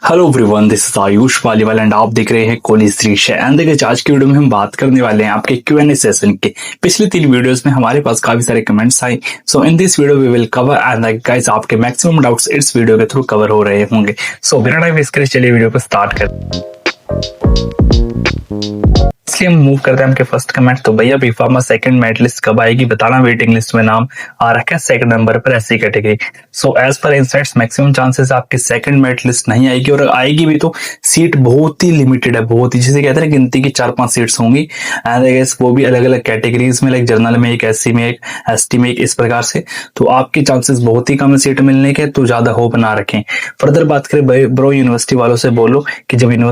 Hello everyone, this is Ayush Paliwal and आप देख रहे हैं कॉलेज दृश्य। एंड देखिए, आज की वीडियो में हम बात करने वाले हैं आपके Q&A सेशन के। पिछले 3 वीडियोस में हमारे पास काफी सारे कमेंट्स आए। So in this video we will cover and guys, आपके मैक्सिमम डाउट्स इस वीडियो के थ्रू कवर हो रहे होंगे। सो बिना टाइम वेस्ट करे चलिए वीडियो को स्टार्ट करते हैं। इसलिए हम मूव करते हैं आपके फर्स्ट कमेंट। तो भैया B pharma second merit list कब आएगी बताना, वेटिंग लिस्ट में नाम आ रखा है सेकंड नंबर पर SC category. So as per insights maximum chances आपकी सेकंड मेरिट लिस्ट नहीं आएगी, और आएगी भी तो सीट बहुत ही लिमिटेड है, बहुत ही, जिसे कहते हैं गिनती की 4-5 सीट्स होंगी। एंड आई गेस वो भी अलग अलग कैटेगरीज में, लाइक जनरल में एक, एससी में एक, एसटी में एक, इस प्रकार से। तो आपके चांसेस बहुत ही कम है सीट मिलने के, तो ज्यादा होप ना रखें। फर्दर बात करें ब्रो, यूनिवर्सिटी वालों से बोलो कि जब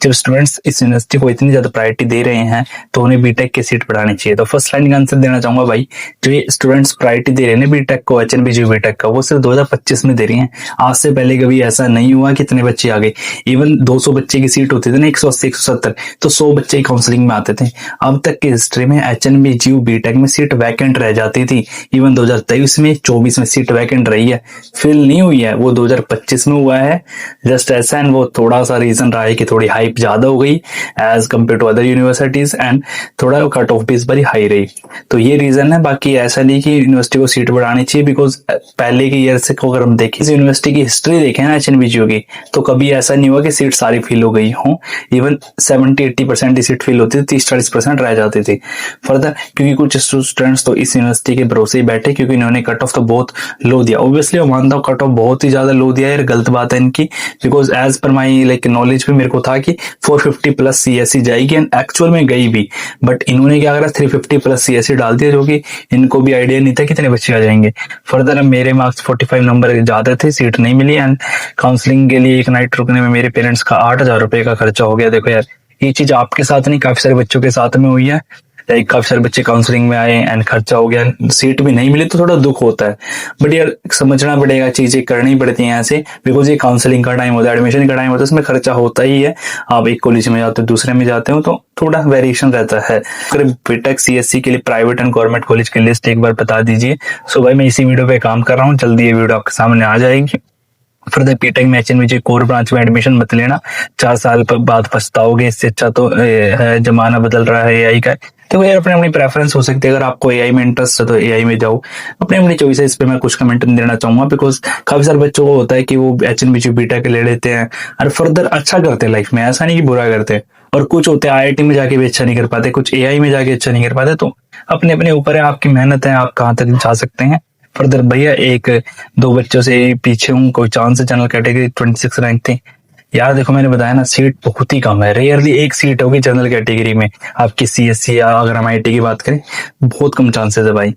स्टूडेंट्स इस यूनिवर्सिटी को इतनी ज्यादा प्रायोरिटी दे रहे हैं तो उन्हें बीटेक की सीट बढ़ानी चाहिए। तो फर्स्ट लाइन का आंसर देना चाहूंगा भाई, जो ये स्टूडेंट्स प्रायोरिटी दे रहे हैं बीटेक को, एचएनबीजी बीटेक का, वो सिर्फ 2025 में दे रही हैं। आज से पहले कभी ऐसा नहीं हुआ कि इतने बच्चे आ गए। इवन 200 बच्चे की सीट होती थी ना, 180 170, तो 100 बच्चे ही काउंसलिंग में आते थे। अब तक की हिस्ट्री में एचएनबीजी बीटेक में सीट वैकेंट रह जाती थी। इवन 2023 में 24 में सीट वैकेंट रही है, फिल नहीं हुई है, वो 2025 में हुआ है। जस्ट ऐसा, एंड वो थोड़ा सा रीजन रहा है कि थोड़ी हाइप ज्यादा हो गई as compare to other universities, and थोड़ा कट ऑफ भी इस बार हाई रही। तो ये रीजन है, बाकी ऐसा नहीं कि यूनिवर्सिटी को सीट बढ़ानी चाहिए। बिकॉज पहले के ईयर से अगर हम देखें, यूनिवर्सिटी की हिस्ट्री देखें ना एचएनबीजी की, तो कभी ऐसा नहीं हुआ कि सीट सारी फिल हो गई हो। इवन 70-80% की सीट फिल होती थी, 30-40% रह जाती थी। फर्दर क्योंकि कुछ स्टूडेंट्स तो इस यूनिवर्सिटी के भरोसे ही बैठे, क्योंकि इन्होंने कट ऑफ तो बहुत लो दिया। ऑब्वियसली मैं मानता हूँ कट ऑफ बहुत ही ज्यादा लो दिया है, गलत बात है इनकी। Because as per my like knowledge भी मेरे को था कि 450 प्लस सीएससी जाएगी, एंड एक्चुअल में गई भी। बट इन्होंने क्या करा, 350 प्लस सीएससी डाल दिया, जो कि इनको भी आइडिया नहीं था कितने बच्चे आ जाएंगे। फर्दर मेरे मार्क्स 45 नंबर ज्यादा थे, सीट नहीं मिली, एंड काउंसलिंग के लिए एक नाइट रुकने में मेरे पेरेंट्स का 8,000 रुपए का खर्चा हो गया। देखो यार, ये चीज आपके साथ नहीं, काफी सारे बच्चों के साथ में हुई है। काफी सारे बच्चे काउंसलिंग में आए एंड खर्चा हो गया, सीट भी नहीं मिली, तो थोड़ा दुख होता है। बट यार समझना पड़ेगा, चीजें करनी पड़ती हैं ऐसे, बिकॉज ये काउंसलिंग का टाइम होता है, एडमिशन का टाइम होता है, इसमें खर्चा होता ही है। आप एक कॉलेज में जाते हो, दूसरे में जाते हो, तो थोड़ा वेरिएशन रहता है। अगर बीटेक सीएससी के लिए प्राइवेट एंड गवर्नमेंट कॉलेज की लिस्ट एक बार बता दीजिए। सो भाई मैं इसी वीडियो पे काम कर रहा हूँ, जल्दी ये वीडियो आपके सामने आ जाएगी। फर्दर बीटेक में एचएनबीजी कोर ब्रांच में एडमिशन मत लेना, 4 साल बाद पछताओगे। इससे अच्छा तो है, जमाना बदल रहा है एआई का। तो यार अपनी अपनी प्रेफरेंस हो सकती है, अगर आपको एआई में इंटरेस्ट है तो एआई में जाओ, अपनी अपनी चॉइस है। इस पे मैं कुछ कमेंट नहीं देना चाहूंगा, बिकॉज काफी सारे बच्चों को होता है कि वो एचएनबीजी बीटेक ले लेते हैं और फर्दर अच्छा करते हैं लाइफ में, ऐसा नहीं कि बुरा करते हैं। और कुछ होते हैं आईआईटी में जाके भी अच्छा नहीं कर पाते, कुछ एआई में जाके अच्छा नहीं कर पाते। तो अपने अपने ऊपर है, आपकी मेहनत है, आप कहाँ तक जा सकते हैं। फर्दर भैया 1-2 बच्चों से पीछे हूँ, कोई चांस है, जनरल कैटेगरी 26 रैंक थी। यार देखो मैंने बताया ना, सीट बहुत ही कम है, रेयरली एक सीट होगी जनरल कैटेगरी में आपकी सीएससी, या अगर हम आईटी की बात करें बहुत कम चांसेस है भाई।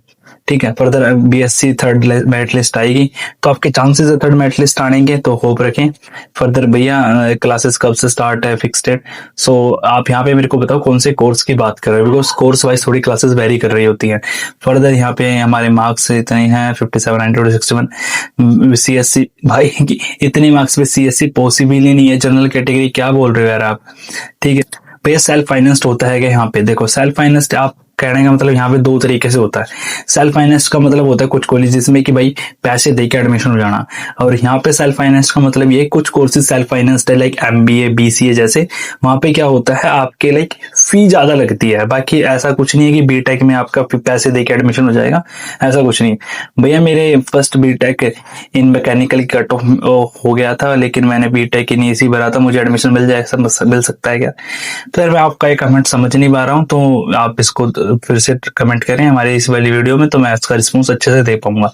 ठीक है, further BSc third merit list आएगी, तो आपके चांसेस है थर्ड मेरिट लिस्ट आने के, तो होप रखें। फर्दर भैया क्लासेस कब से स्टार्ट है, फिक्स्ड डेट। सो आप यहाँ पे मेरे को बताओ कौन से कोर्स की बात कर रहे हो, बिकॉज कोर्स वाइज थोड़ी क्लासेस वेरी कर रही होती हैं। फर्दर यहाँ पे हमारे मार्क्स इतने हैं 57, 90, 61 सीएससी। भाई इतने मार्क्स पे सीएससी पॉसिबल ही नहीं है, जनरल कैटेगरी क्या बोल रहे हो यार आप। ठीक है भैया, सेल्फ फाइनेंस्ड होता है क्या यहाँ पे? देखो सेल्फ फाइनेंस्ड आप कहने का मतलब यहाँ पे 2 तरीके से होता है। सेल्फ फाइनेंस का मतलब होता है कुछ कॉलेजेस में कि भाई पैसे दे के एडमिशन हो जाना, और यहाँ पे सेल्फ फाइनेंस का मतलब ये कुछ कोर्सेज सेल्फ फाइनेंस्ड है, लाइक एमबीए बीसीए जैसे। वहां पे क्या होता है, आपके लाइक फी ज्यादा लगती है। बाकी ऐसा कुछ नहीं है कि बीटेक में आपका पैसे दे के एडमिशन हो जाएगा, ऐसा कुछ नहीं। भैया मेरे first BTech in mechanical cut off हो गया था, लेकिन मैंने बीटेक इन ईसी भरा था, मुझे एडमिशन मिल सकता है क्या? तो यार मैं आपका ये कमेंट समझ नहीं पा रहा हूँ, तो आप इसको फिर से कमेंट करें हमारे इस वाली वीडियो में, तो मैं इसका रिस्पॉन्स अच्छे से दे पाऊंगा।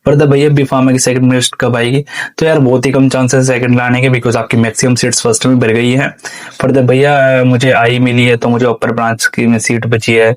फर्दर भैया बी फार्मा की सेकंड लिस्ट कब आएगी? तो यार बहुत ही कम चांसेस सेकंड लाने के, बिकॉज आपकी मैक्सिमम सीट्स फर्स्ट में भर गई है। फर्दर भैया मुझे आई मिली है, तो मुझे अपर ब्रांच की में सीट बची है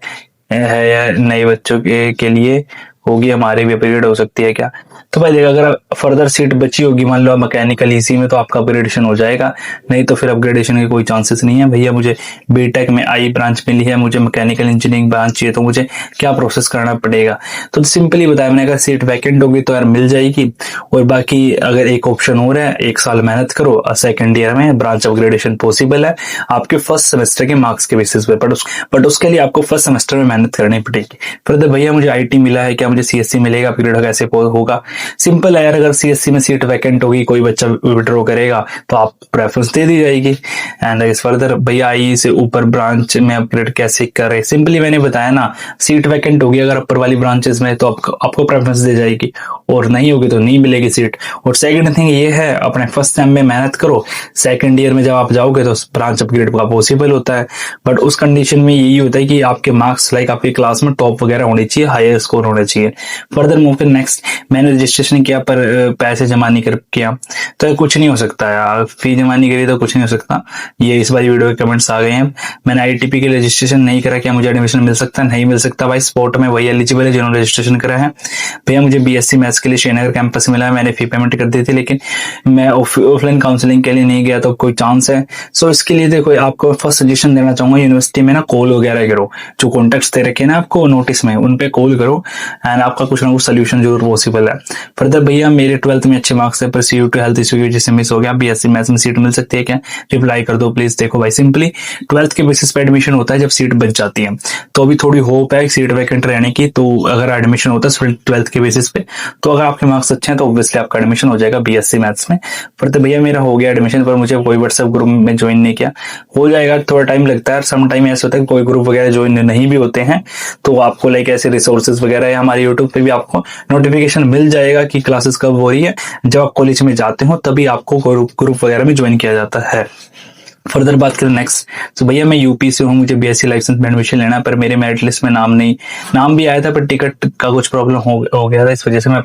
या नए बच्चों के लिए होगी, हमारे भी अपग्रेड हो सकती है क्या? तो भाई देखा, अगर फर्दर सीट बची होगी मान लो मैकेनिकल ईसी में, तो आपका अपग्रेडेशन हो जाएगा, नहीं तो फिर अपग्रेडेशन के कोई चांसेस नहीं है। भैया मुझे बीटेक में आई ब्रांच मिली है, मुझे मैकेनिकल इंजीनियरिंग ब्रांच चाहिए, तो मुझे क्या प्रोसेस करना पड़ेगा? तो सिंपली बताया मैंने, अगर सीट वैकेंट होगी तो यार मिल जाएगी। और बाकी अगर एक ऑप्शन हो रहा है, 1 साल मेहनत करो, सेकेंड ईयर में ब्रांच अपग्रेडेशन पॉसिबल है आपके फर्स्ट सेमेस्टर के मार्क्स के बेसिस पे, बट उसके लिए आपको फर्स्ट सेमेस्टर में मेहनत करनी पड़ेगी। फिर भैया मुझे आईटी मिला है क्या, मुझे सीएससी मिलेगा, अपग्रेड कैसे होगा? सिंपल है यार, अगर सीएससी में सीट वैकेंट होगी, कोई बच्चा विड्रॉ करेगा तो आप प्रेफरेंस दे दी जाएगी। एंड इस फर्दर भैया आई से ऊपर ब्रांच में अपग्रेड कैसे करें, सिंपली मैंने बताया ना, सीट वैकेंट होगी अगर अपर वाली ब्रांचेस में तो आपको प्रेफरेंस दी जाएगी, और नहीं होगी तो नहीं मिलेगी सीट। और सेकंड थिंग ये है, अपने फर्स्ट टाइम में मेहनत करो, सेकंड ईयर में जब आप जाओगे तो ब्रांच अपग्रेड का पॉसिबल होता है, बट उस कंडीशन में यही होता है कि आपके मार्क्स लाइक आपकी क्लास में टॉप वगैरह होने चाहिए, हायर स्कोर होना चाहिए। फर्दर मूव फिर नेक्स्ट, मैंने रजिस्ट्रेशन किया पर पैसे जमा नहीं कर किया तो कुछ नहीं हो सकता यार, फी जमा नहीं करी तो कुछ नहीं हो सकता। ये इस बार वीडियो के कमेंट्स आ गए हैं, मैंने आईटीपी के रजिस्ट्रेशन नहीं करा, क्या मुझे एडमिशन मिल सकता है? नहीं मिल सकता भाई, स्पॉट में वही एलिजिबल है जिन्होंने रजिस्ट्रेशन करा है। भैया मुझे बीएससी मैथ्स के लिए श्रीनगर कैंपस मिला है, मैंने फी पेमेंट कर दी थी, लेकिन मैं ऑफलाइन काउंसलिंग के लिए नहीं गया तो कोई चांस है? सो इसके लिए देखो, आपको फर्स्ट सजेशन देना चाहूंगा, यूनिवर्सिटी में ना कॉल वगैरह करो, जो कॉन्टेक्ट्स दे रखे ना आपको नोटिस में, उन पे कॉल करो एंड आपका कुछ ना कुछ सोल्यूशन जरूर पॉसिबल है। फर्दर भैया मेरे 12th में अच्छे मार्क्स है पर CU2 हेल्थ इशू की वजह से मिस हो गया, बीएससी मैथ्स में सीट मिल सकती है क्या? रिप्लाई कर दो प्लीज। देखो भाई, सिंपली 12th के बेसिस पे एडमिशन होता है, जब सीट बच जाती है तो अभी थोड़ी होप है सीट वैकेंट रहने की, तो अगर एडमिशन होता है 12th के बेसिस पे, तो अगर आपके मार्क्स अच्छे हैं तो ऑब्वियसली आपका एडमिशन हो जाएगा बीएससी मैथ्स में। फर्दर भैया मेरा हो गया एडमिशन, पर मुझे कोई व्हाट्सएप ग्रुप में ज्वाइन नहीं किया। हो जाएगा, थोड़ा टाइम लगता है, सम टाइम ऐसा होता है कोई ग्रुप वगैरह ज्वाइन नहीं भी होते हैं, तो आपको लाइक ऐसे रिसोर्सेज वगैरह है हमारे यूट्यूब पे भी आपको नोटिफिकेशन मिल जाएगा कि क्लासेस कब हो रही है। जब आप कॉलेज में जाते हो तभी आपको ग्रुप वगैरह में ज्वाइन किया जाता है। फर्दर बात करें नेक्स्ट, तो भैया मैं यूपी से हूँ, मुझे बीएससी लाइसेंस में एडमिशन लेना, पर मेरे मेरिट लिस्ट में नाम भी आया था पर टिकट का कुछ प्रॉब्लम हो गया था, इस वजह से मैं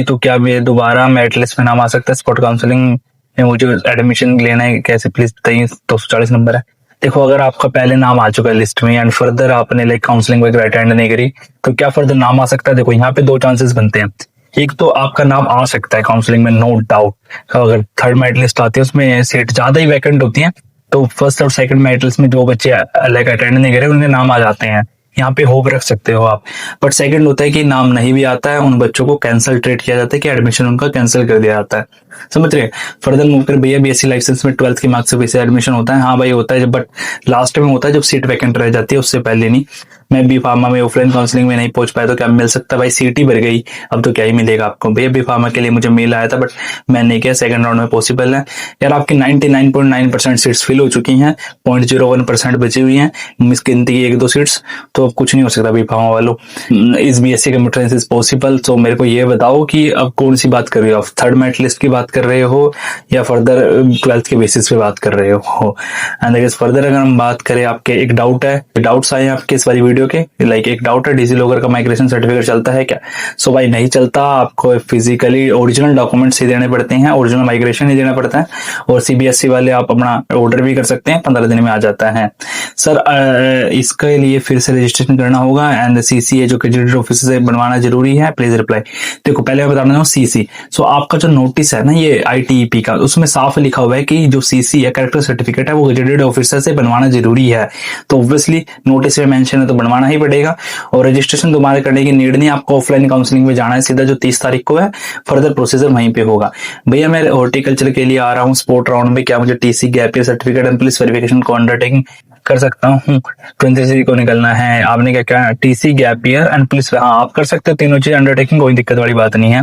तो क्या मेरे दोबारा मेरिट लिस्ट में नाम आ सकता है? स्पॉट काउंसलिंग में मुझे एडमिशन लेना है, कैसे प्लीज बताइए। 240 नंबर है। देखो, अगर आपका पहले नाम आ चुका है लिस्ट में एंड फर्दर आपने लाइक काउंसलिंग वगैरह अटेंड नहीं करी, तो क्या फर्दर नाम आ सकता है? देखो, यहाँ पे दो चांसेस बनते हैं, एक तो आपका नाम आ सकता है काउंसलिंग में, नो डाउट, अगर थर्ड मेरिट लिस्ट आती है उसमें सीट ज्यादा ही वैकेंट होती है, तो फर्स्ट और सेकंड मेरिट लिस्ट में जो बच्चे लाइक अटेंड नहीं करे उनके नाम आ जाते हैं, यहाँ पे होप रख सकते हो आप। बट सेकंड होता है कि नाम नहीं भी आता है, उन बच्चों को कैंसिल ट्रीट किया जाता है कि एडमिशन उनका कैंसिल कर दिया जाता है, समझ रहे? फर्दर मूव कर भैया बीएससी लाइसेंस में 12th के मार्क्स से वैसे एडमिशन होता है? हाँ भाई होता है, बट लास्ट में होता है जब सीट वैकेंट रह जाती है, उससे पहले नहीं। मैं बी फार्मा में ऑफलाइन काउंसलिंग में नहीं पहुंच पाया तो क्या मिल सकता है? भाई सीट ही भर गई, अब तो क्या ही मिलेगा आपको। भैया बी फार्मा के लिए मुझे मेल आया था बट मैं नहीं किया, सेकंड राउंड में पॉसिबल है यार। आपकी 99.9% सीट्स फिल हो चुकी हैं, 0.01% बची हुई हैं, मिस गिनती की 1-2 सीट्स, तो अब कुछ नहीं हो सकता बी फार्मा वालों। इस BSc computer science is possible. तो मेरे को ये बताओ कि अब कौन सी बात कर रहे हो आप, थर्ड मेरिट लिस्ट की बात कर रहे हो या फर्दर 12th के बेसिस पे बात कर रहे हो? एंड अगर फर्दर अगर हम बात करें, आपके एक डाउट है, डाउट्स आए हैं आपके इस वाली वीडियो के, लाइक एक डाउट है डिजी लॉकर का माइग्रेशन सर्टिफिकेट चलता है क्या? सो भाई नहीं चलता, आपको फिजिकली ओरिजिनल डॉक्यूमेंट्स ही देने पड़ते हैं, ओरिजिनल माइग्रेशन ही देना पड़ता है, और सीबीएसई वाले आप अपना ऑर्डर भी कर सकते हैं, 15 दिन में आ जाता है। सर इसके लिए फिर से रजिस्ट्रेशन करना होगा एंड सीसी जो गजेटेड ऑफिसर से बनवाना जरूरी है, प्लीज रिप्लाई। देखो पहले मैं बताना चाहूँ सीसी, सो आपका जो नोटिस है ना ये आईटीईपी का, उसमें साफ लिखा हुआ है कि जो सीसी है कैरेक्टर सर्टिफिकेट है वो गजेटेड ऑफिसर से बनवाना जरूरी है, तो ऑब्वियसली नोटिस में मेंशन है तो बनवाना ही पड़ेगा। और रजिस्ट्रेशन दोबारा करने की नीड नहीं, आपको ऑफलाइन काउंसलिंग में जाना है सीधा, जो 30 तारीख को है, फर्दर प्रोसीजर वहीं पे होगा। भैया मैं हॉर्टिकल्चर के लिए आ रहा हूँ स्पोर्ट राउंड में, क्या मुझे TC gap year certificate and police verification को अंडरटेकिंग कर सकता हूँ? 23 को निकलना है, आपने क्या क्या TC gap year and police, हाँ आप कर सकते हो तीनों चीज अंडरटेकिंग, कोई दिक्कत वाली बात नहीं है।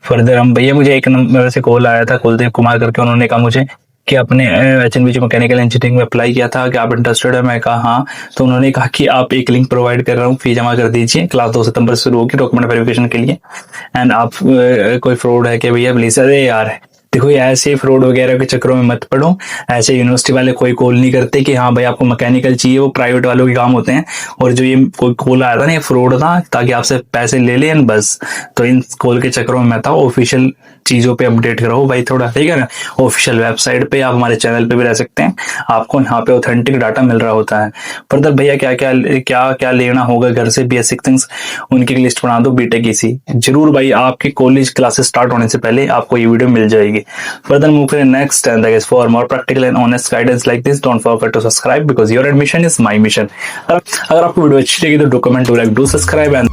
फर्दर हम भैया मुझे एक नंबर से कॉल आया था कुलदीप कुमार करके, उन्होंने कहा मुझे कि आपने एचएनबीजी मैकेनिकल इंजीनियरिंग में अप्लाई किया था, कि आप इंटरेस्टेड है? मैं कहा हाँ, तो उन्होंने कहा कि आप एक लिंक प्रोवाइड कर रहा हूँ, फी जमा कर दीजिए, क्लास 2 सितंबर से शुरू होगी डॉक्यूमेंट वेरिफिकेशन के लिए, एंड आप कोई फ्रॉड है कि भैया प्लीज? अरे यार देखो ऐसे फ्रॉड वगैरह के चक्करों में मत पड़ो, ऐसे यूनिवर्सिटी वाले कोई कॉल नहीं करते कि हाँ भाई आपको मैकेनिकल चाहिए, वो प्राइवेट वालों के काम होते हैं, और जो ये कोई कॉल आया था ना ये फ्रॉड था ताकि आपसे पैसे ले लें बस, तो इन कॉल के चक्करों में मत आओ, ऑफिशियल चीजों पे अपडेट करो भाई थोड़ा, ठीक है ना? ऑफिशियल वेबसाइट पे, आप हमारे चैनल पे भी रह सकते हैं, आपको यहाँ पे ऑथेंटिक डाटा मिल रहा होता है। फर्दर भैया क्या क्या लेना होगा घर से, बेसिक थिंग्स उनकी लिस्ट बना दो, बीटेक ईसी जरूर भाई, आपके कॉलेज क्लासेस स्टार्ट होने से पहले आपको ये वीडियो मिल जाएगी। Further move to the next, and that is for more practical and honest guidance like this, don't forget to subscribe because your admission is my mission. अगर आपको वीडियो अच्छी लगी तो do comment, do like, do subscribe and